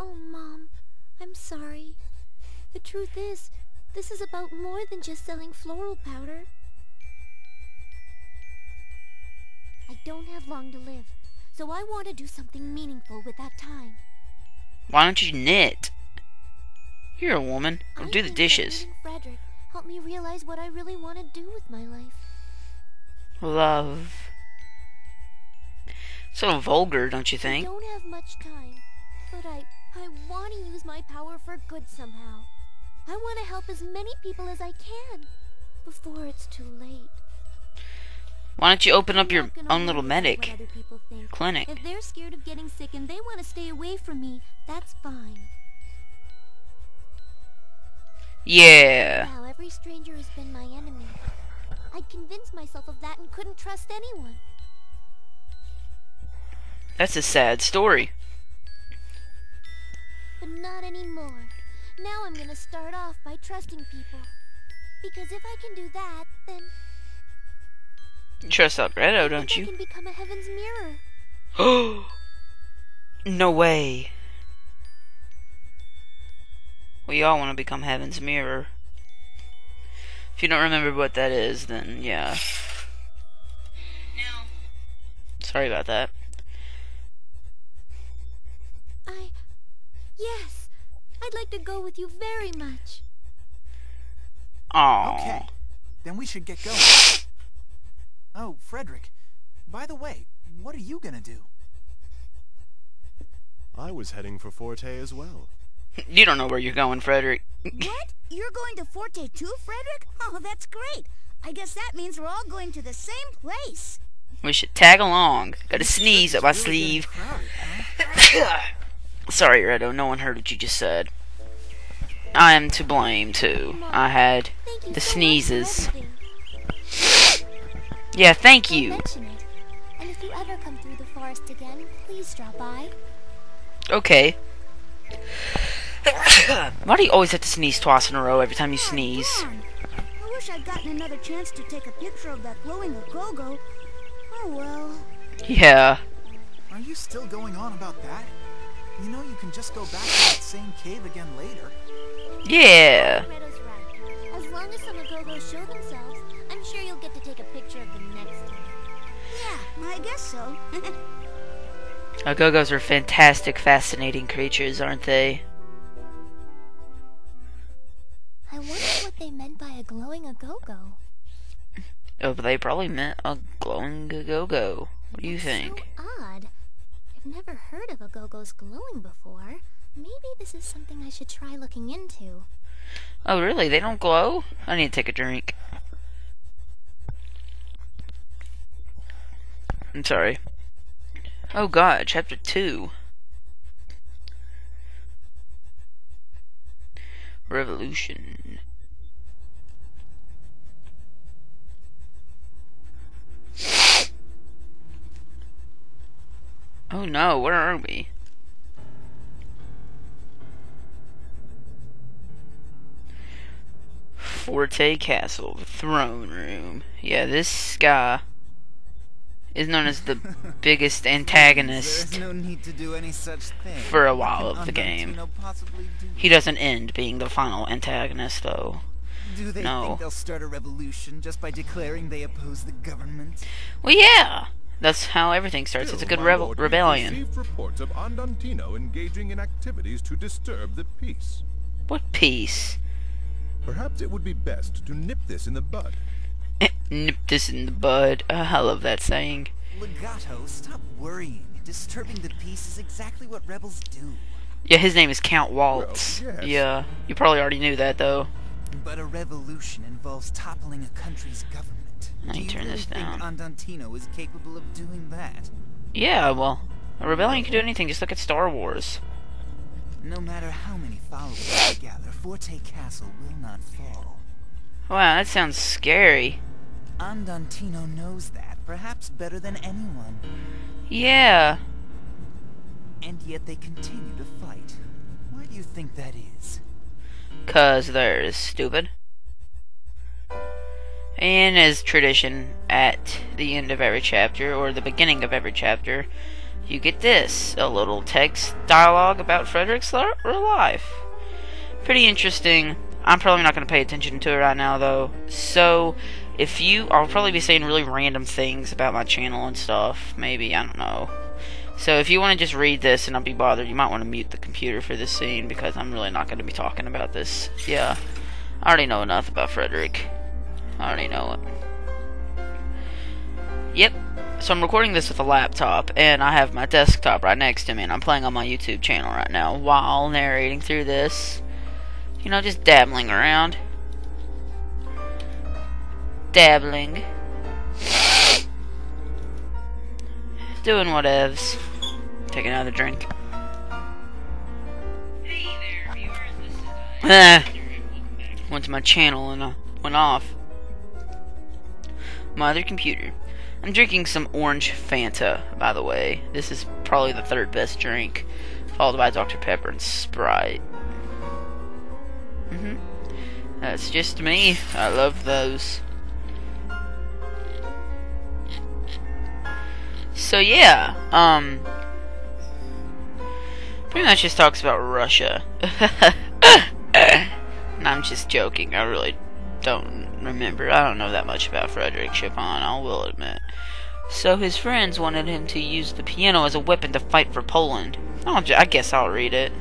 Oh, Mom, I'm sorry. The truth is, this is about more than just selling floral powder. I don't have long to live, so I want to do something meaningful with that time. Why don't you knit? You're a woman. Go do the dishes. Meeting Frederick helped me realize what I really want to do with my life. Love. So vulgar, don't you think? I don't have much time, but I want to use my power for good somehow. I want to help as many people as I can before it's too late. Why don't you open up your own little medic clinic? If they're scared of getting sick and they want to stay away from me, that's fine. Yeah. Now every stranger has been my enemy. I'd convinced myself of that and couldn't trust anyone. That's a sad story. But not anymore. Now I'm gonna start off by trusting people. Because if I can do that, then... You trust Alfredo, don't you? I can become a heaven's mirror. Oh! No way. We all want to become heaven's mirror. If you don't remember what that is, then yeah. No. Sorry about that. Yes. I'd like to go with you very much. Aww. Okay. Then we should get going. Oh, Frederick. By the way, what are you gonna do? I was heading for Forte as well. You don't know where you're going, Frederick. What? You're going to Forte too, Frederick? Oh, that's great. I guess that means we're all going to the same place. We should tag along. Got a sneeze up my sleeve. Sorry, Redo. No one heard what you just said. I am to blame, too. I had the sneezes. Yeah, thank you. And if you ever come through the forest again, please drop by. Okay. Why do you always have to sneeze twice in a row every time you sneeze? I wish I'd gotten another chance to take a picture of that glowing go-go. Oh well. Yeah. Are you still going on about that? You know you can just go back to that same cave again later. Yeah. Redo's right. As long as some Agogos show themselves, I'm sure you'll get to take a picture of them next time. Yeah, I guess so. Agogos are fantastic, fascinating creatures, aren't they? I wonder what they meant by a glowing Agogo. Oh, but they probably meant a glowing go-go. What do you think? So odd. I've never heard of Agogos glowing before. Maybe this is something I should try looking into. Oh, really? They don't glow? I need to take a drink. I'm sorry. Oh god, chapter 2. Revolution. Oh no, where are we? Forte Castle, the throne room. Yeah, this guy is known as the biggest antagonist There's no need to do any such thing. for a while of the game. He doesn't end being the final antagonist, though. Do they No. think they'll start a revolution just by declaring they oppose the government? Well, yeah! That's how everything starts. It's a good rebellion. We've received reports of Andantino engaging in activities to disturb the peace. What peace? Perhaps it would be best to nip this in the bud. Nip this in the bud. I love that saying. Legato, stop worrying. Disturbing the peace is exactly what rebels do. Yeah, his name is Count Waltz. Well, yes. Yeah, you probably already knew that, though. But a revolution involves toppling a country's government. Let me turn this down. Do you really think Andantino is capable of doing that? Yeah, well, a rebellion can do anything. Just look at Star Wars. No matter how many followers we gather, Forte Castle will not fall. Wow, that sounds scary. Andantino knows that, perhaps better than anyone. Yeah. And yet they continue to fight. Why do you think that is? 'Cause they're stupid. And as tradition, at the end of every chapter, or the beginning of every chapter, you get this, a little text dialogue about Frederick's real life. Pretty interesting. I'm probably not going to pay attention to it right now, though. So, I'll probably be saying really random things about my channel and stuff. Maybe, I don't know. So, if you want to just read this and not be bothered, you might want to mute the computer for this scene, because I'm really not going to be talking about this. Yeah, I already know enough about Frederick. I already know it. Yep. So I'm recording this with a laptop, and I have my desktop right next to me, and I'm playing on my YouTube channel right now while narrating through this. You know, just dabbling around. Dabbling. Doing whatevs. Take another drink. Hey there, viewers, this is went to my channel and went off. My other computer. I'm drinking some orange Fanta, by the way. This is probably the third best drink, followed by Dr. Pepper and Sprite. That's just me. I love those. So yeah, pretty much just talks about Russia. And I'm just joking. I really don't remember. I don't know that much about Frederick Chopin, I will admit. So his friends wanted him to use the piano as a weapon to fight for Poland. I guess I'll read it.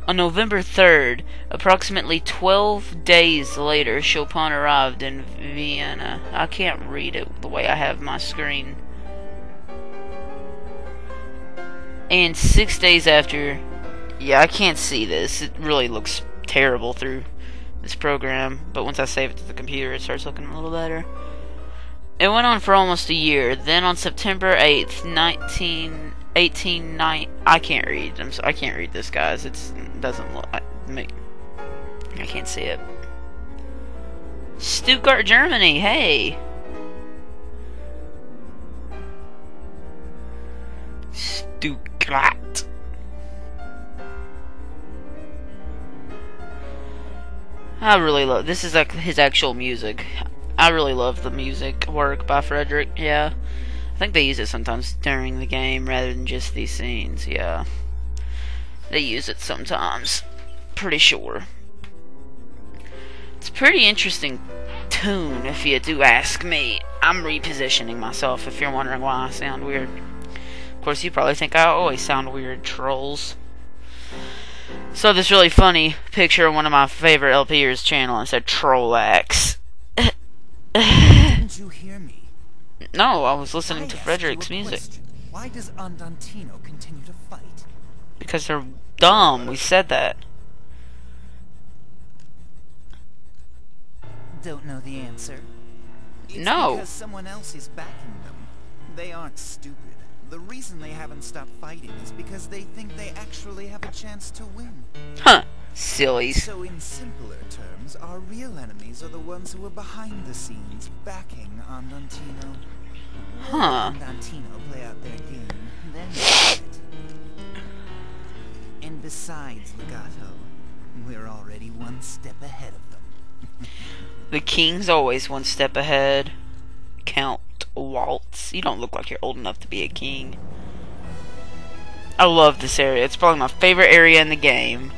On November 3rd, approximately 12 days later, Chopin arrived in Vienna. I can't read it the way I have my screen. And 6 days after... Yeah, I can't see this. It really looks terrible through this program. But once I save it to the computer, it starts looking a little better. It went on for almost a year. Then on September 8th, 1890... I can't read. I can't read this, guys. It doesn't look... I can't see it. Stuttgart, Germany. Hey! Stuttgart. I really love... This is like his actual music. I really love the music work by Frederick. Yeah. I think they use it sometimes during the game rather than just these scenes. Yeah. They use it sometimes. Pretty sure. It's a pretty interesting tune, if you do ask me. I'm repositioning myself if you're wondering why I sound weird. Of course, you probably think I always sound weird, trolls. So this really funny picture on one of my favorite LPers' channel and said Trollax. Didn't you hear me? No, I was listening to Frederick's music. Why does Andantino continue to fight? Because they're dumb. We said that. Don't know the answer? It's No. because someone else is backing them. They aren't stupid. The reason they haven't stopped fighting is because they think they actually have a chance to win. Huh. Sillies. So in simpler terms, our real enemies are the ones who are behind the scenes, backing Andantino. Huh. Andantino play out their game, then fight. And besides, Legato, we're already one step ahead of them. The king's always one step ahead. Count Waltz. You don't look like you're old enough to be a king. I love this area. It's probably my favorite area in the game.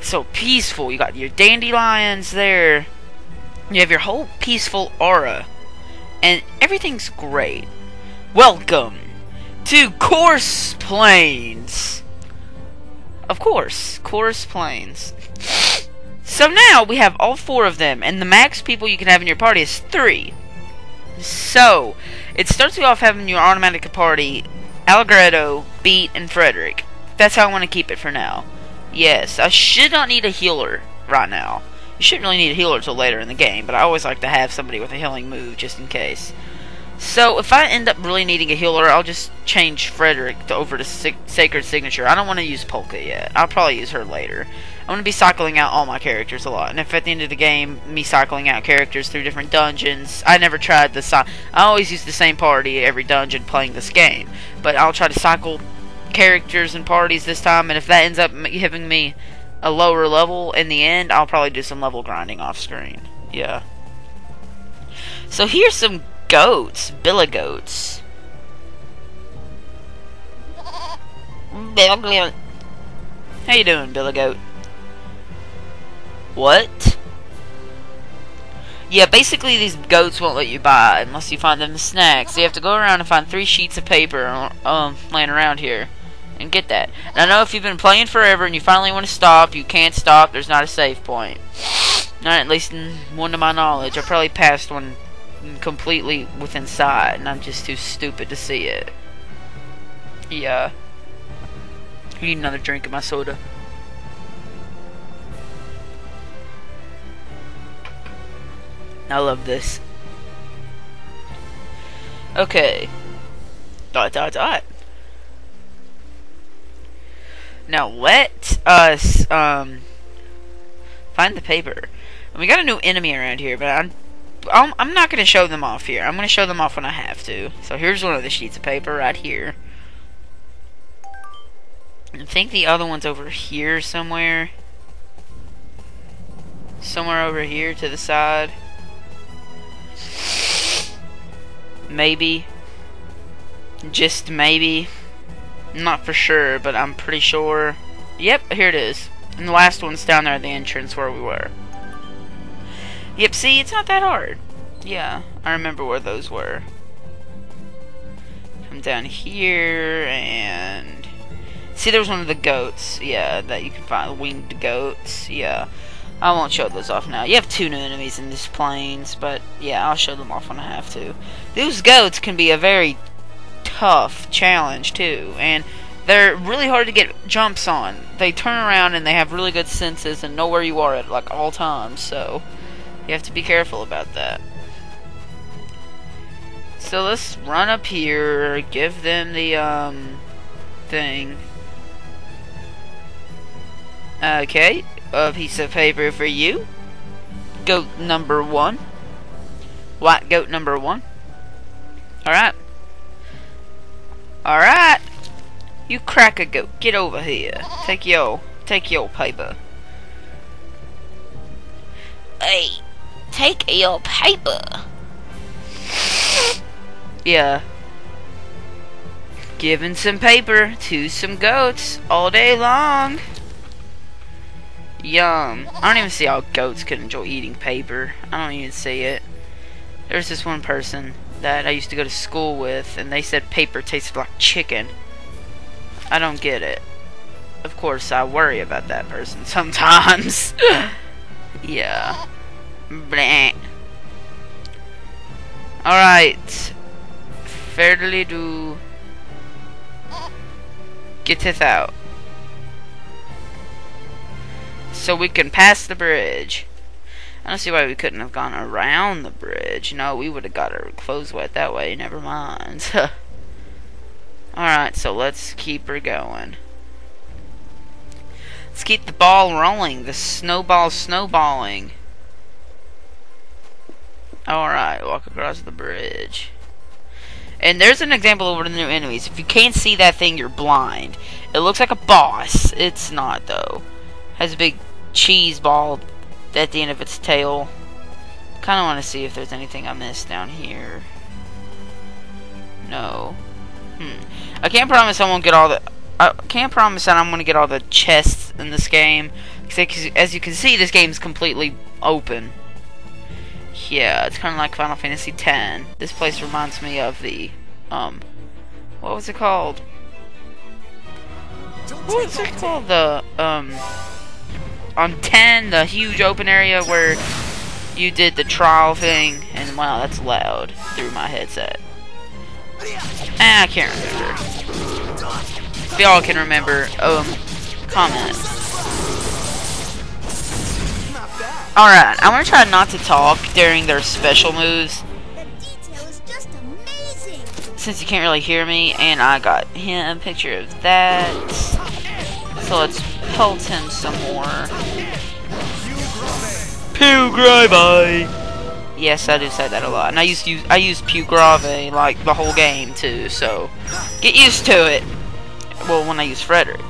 So peaceful. You got your dandelions there. You have your whole peaceful aura. And everything's great. Welcome to Course Plains. Of course. Course Plains. So now we have all 4 of them. And the max people you can have in your party is 3. So, it starts you off having your automatic party, Allegretto, Beat, and Frederick. That's how I want to keep it for now. Yes, I should not need a healer right now. You shouldn't really need a healer until later in the game, but I always like to have somebody with a healing move just in case. So, if I end up really needing a healer, I'll just change Frederick over to Sacred Signature. I don't want to use Polka yet. I'll probably use her later. I'm going to be cycling out all my characters a lot. And if at the end of the game, me cycling out characters through different dungeons, I never tried I always use the same party every dungeon playing this game. But I'll try to cycle characters and parties this time. And if that ends up giving me a lower level in the end, I'll probably do some level grinding off screen. Yeah. So here's some goats. Billy goats. How you doing, Billy Goat? What? Yeah, basically these goats won't let you buy unless you find them snacks. So you have to go around and find 3 sheets of paper laying around here and get that. And I know if you've been playing forever and you finally want to stop, you can't stop. There's not a save point. Not at least in one to my knowledge. I probably passed one completely within sight, and I'm just too stupid to see it. Yeah. I need another drink of my soda. I love this. Okay. ... Now let us find the paper. And we got a new enemy around here, but I'm not gonna show them off here. I'm gonna show them off when I have to. So here's one of the sheets of paper right here. I think the other one's over here somewhere. Somewhere over here to the side. Maybe. Just maybe. I'm not for sure, but I'm pretty sure. Yep, here it is. And the last one's down there at the entrance where we were. Yep, see, it's not that hard. Yeah, I remember where those were. Come down here and... See, there's one of the goats. Yeah, that you can find. Winged goats. Yeah. I won't show those off now. You have 2 new enemies in these plains, but yeah, I'll show them off when I have to. Those goats can be a very tough challenge too, and they're really hard to get jumps on. They turn around and they have really good senses and know where you are at like all times, so you have to be careful about that. So let's run up here, give them the thing. Okay, a piece of paper for you. Goat number 1. White goat number 1. Alright. Alright. You crack a goat. Get over here. Take your paper. Hey, take your paper. Yeah. Giving some paper to some goats all day long. Yum. I don't even see how goats could enjoy eating paper. I don't even see it. There's this one person that I used to go to school with, and they said paper tasted like chicken. I don't get it. Of course, I worry about that person sometimes. Yeah. Bleh. Alright. Fairly do. Get it out. So we can pass the bridge. I don't see why we couldn't have gone around the bridge. No, we would have got our clothes wet that way. Never mind. Alright, so let's keep her going. Let's keep the ball rolling. The snowball snowballing. Alright, walk across the bridge. And there's an example of one of the new enemies. If you can't see that thing, you're blind. It looks like a boss. It's not, though. Has a big cheese ball at the end of its tail. Kind of want to see if there's anything I missed down here. No. I can't promise I won't get all the... I can't promise that I'm going to get all the chests in this game. Because as you can see, this game's completely open. Yeah, it's kind of like Final Fantasy X. This place reminds me of the... what was it called? What was it called? The, on 10, the huge open area where you did the trial thing, and wow, that's loud through my headset. I can't remember. If y'all can remember, comment. Alright, I'm gonna try not to talk during their special moves. The detail is just amazing. Since you can't really hear me, and I got him a picture of that. So let's pelt him some more. Pew Grave. Yes, I do say that a lot. And I use Pew Grave like the whole game too, so get used to it. Well, when I use Frederick.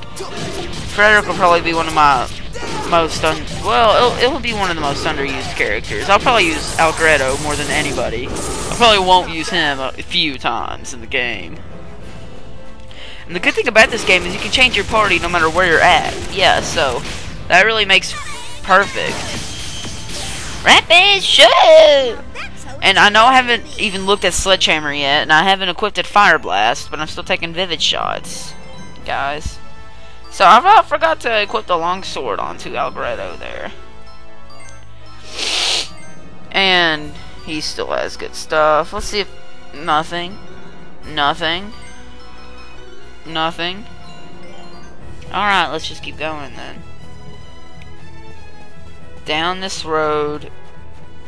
Frederick will probably be one of my well, it'll be one of the most underused characters. I'll probably use Algretto more than anybody. I probably won't use him a few times in the game. And the good thing about this game is you can change your party no matter where you're at. Yeah, so that really makes perfect. Rapid shoot! And I know I haven't even looked at Sledgehammer yet, and I haven't equipped at Fire Blast, but I'm still taking Vivid shots, guys. So I forgot to equip the longsword onto Algretto there. And he still has good stuff. Let's see if... Nothing. Nothing. Nothing. Alright, let's just keep going then. Down this road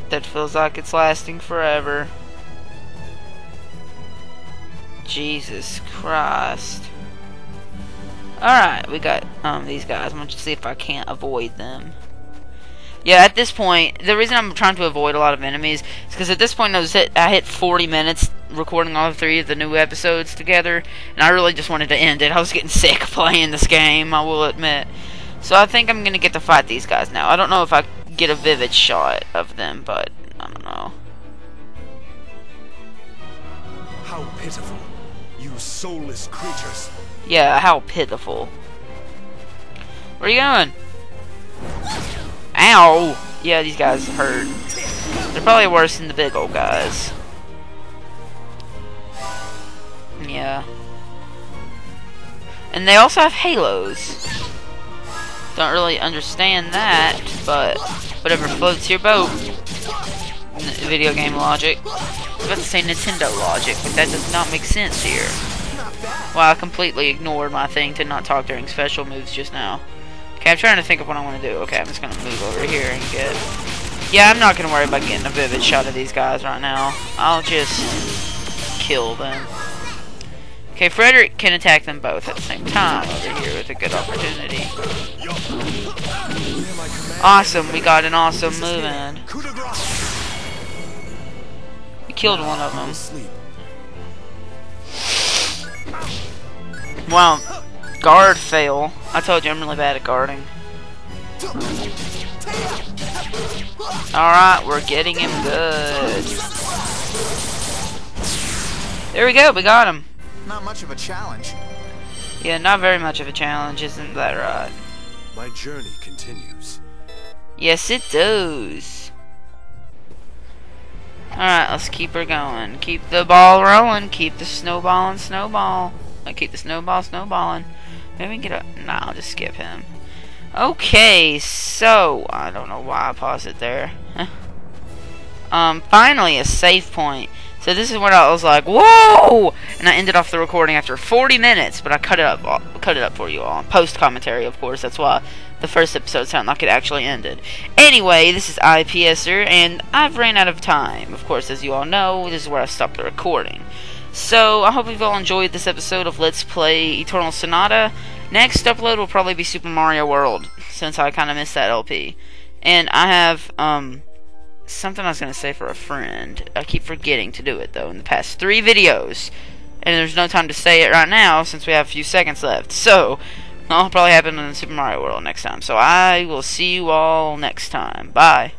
that feels like it's lasting forever. Jesus Christ. Alright, we got these guys. I'm going to see if I can't avoid them. Yeah, at this point, the reason I'm trying to avoid a lot of enemies is because at this point I hit 40 minutes recording all 3 of the new episodes together, and I really just wanted to end it. I was getting sick of playing this game, I will admit. So I think I'm going to get to fight these guys now. I don't know if I get a vivid shot of them, but I don't know. How pitiful, you soulless creatures. Yeah, how pitiful. Where are you going? Ow! Yeah, these guys hurt. They're probably worse than the big old guys. Yeah. And they also have halos. Don't really understand that, but whatever floats your boat. Video game logic. I was about to say Nintendo logic, but that does not make sense here. Well, I completely ignored my thing to not talk during special moves just now. Okay, I'm trying to think of what I want to do. Okay, I'm just going to move over here and get... Yeah, I'm not going to worry about getting a vivid shot of these guys right now. I'll just kill them. Okay, Frederick can attack them both at the same time over here with a good opportunity. Awesome, we got an awesome move in. We killed one of them. Wow, guard fail. I told you I'm really bad at guarding. Alright, we're getting him good. There we go, we got him. Not much of a challenge. Yeah, not very much of a challenge, isn't that right? My journey continues. Yes, it does. Alright, let's keep her going. Keep the ball rolling. Keep the snowballing, snowball. Keep the snowball snowballing. Maybe we can get a... Nah, I'll just skip him. Okay, so... I don't know why I paused it there. Finally, a save point. So this is what I was like, whoa! And I ended off the recording after 40 minutes, but I cut it up for you all. Post commentary, of course. That's why the first episode sounded like it actually ended. Anyway, this is IPSer, and I've ran out of time. Of course, as you all know, this is where I stopped the recording. So I hope you've all enjoyed this episode of Let's Play Eternal Sonata. Next upload will probably be Super Mario World, since I kind of missed that LP. And I have, something I was going to say for a friend. I keep forgetting to do it, though, in the past 3 videos. And there's no time to say it right now, since we have a few seconds left. So, that'll probably happen in Super Mario World next time. So, I will see you all next time. Bye.